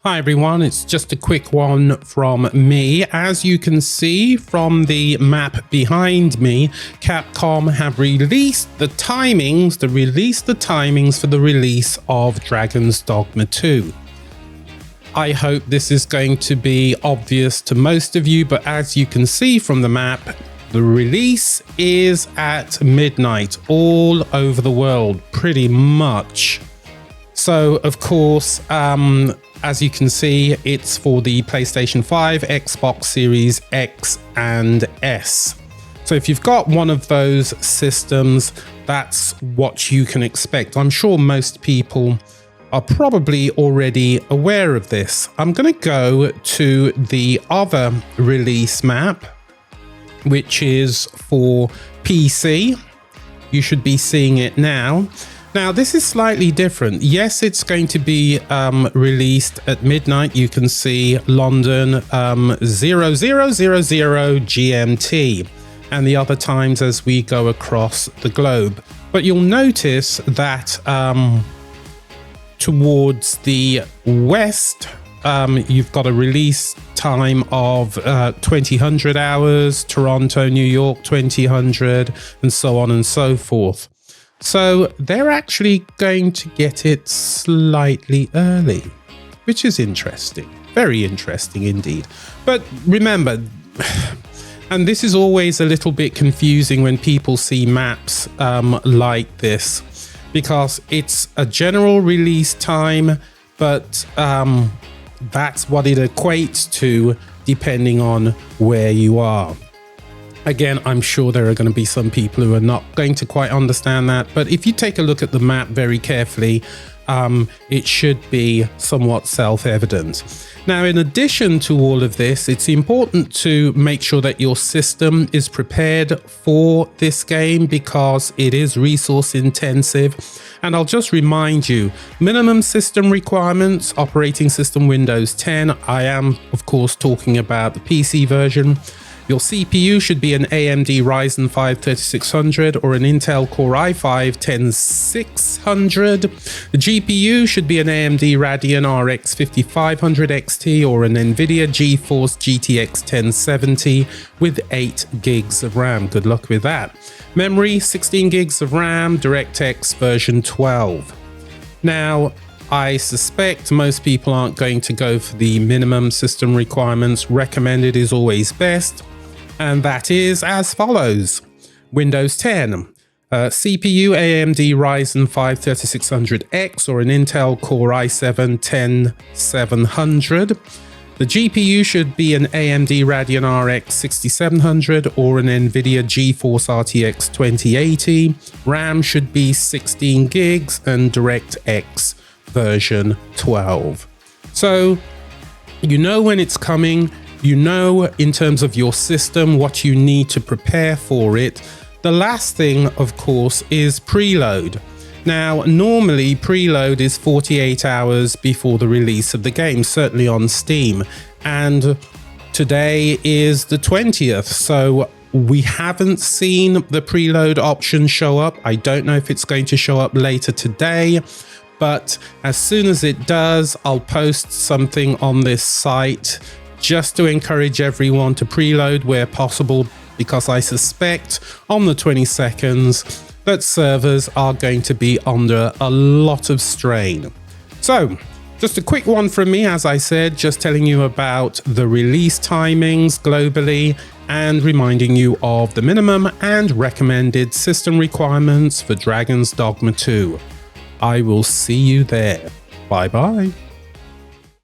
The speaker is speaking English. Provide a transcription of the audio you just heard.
Hi everyone, it's just a quick one from me. As you can see from the map behind me, Capcom have released the timings for the release of Dragon's Dogma 2. I hope this is going to be obvious to most of you, but as you can see from the map, the release is at midnight all over the world, pretty much. So, of course, as you can see, it's for the PlayStation 5, Xbox Series X and S. So if you've got one of those systems, that's what you can expect. I'm sure most people are probably already aware of this. I'm going to go to the other release map, which is for PC. You should be seeing it now. Now, this is slightly different. Yes, it's going to be released at midnight. You can see London 0000 GMT and the other times as we go across the globe. But you'll notice that towards the west, you've got a release time of 2000 hours, Toronto, New York, 2000, and so on and so forth. So they're actually going to get it slightly early, which is interesting. Very interesting indeed. But remember, and this is always a little bit confusing when people see maps like this, because it's a general release time, but that's what it equates to depending on where you are. Again, I'm sure there are going to be some people who are not going to quite understand that, but if you take a look at the map very carefully, it should be somewhat self-evident. Now, in addition to all of this, it's important to make sure that your system is prepared for this game because it is resource intensive. And I'll just remind you, minimum system requirements, operating system Windows 10. I am, of course, talking about the PC version. Your CPU should be an AMD Ryzen 5 3600 or an Intel Core i5 10600. The GPU should be an AMD Radeon RX 5500 XT or an Nvidia GeForce GTX 1070 with 8 gigs of RAM. Good luck with that. Memory, 16 gigs of RAM, DirectX version 12. Now, I suspect most people aren't going to go for the minimum system requirements. Recommended is always best. And that is as follows. Windows 10, CPU AMD Ryzen 5 3600X or an Intel Core i7 10700. The GPU should be an AMD Radeon RX 6700 or an Nvidia GeForce RTX 2080. RAM should be 16 gigs and DirectX version 12. So you know when it's coming. You know, in terms of your system, what you need to prepare for it. The last thing, of course, is preload. Now, normally preload is 48 hours before the release of the game, certainly on Steam. And today is the 20th, so we haven't seen the preload option show up. I don't know if it's going to show up later today, but as soon as it does, I'll post something on this site just to encourage everyone to preload where possible, because I suspect on the 22nd that servers are going to be under a lot of strain. So just a quick one from me, as I said, just telling you about the release timings globally and reminding you of the minimum and recommended system requirements for Dragon's Dogma 2. I will see you there. Bye bye.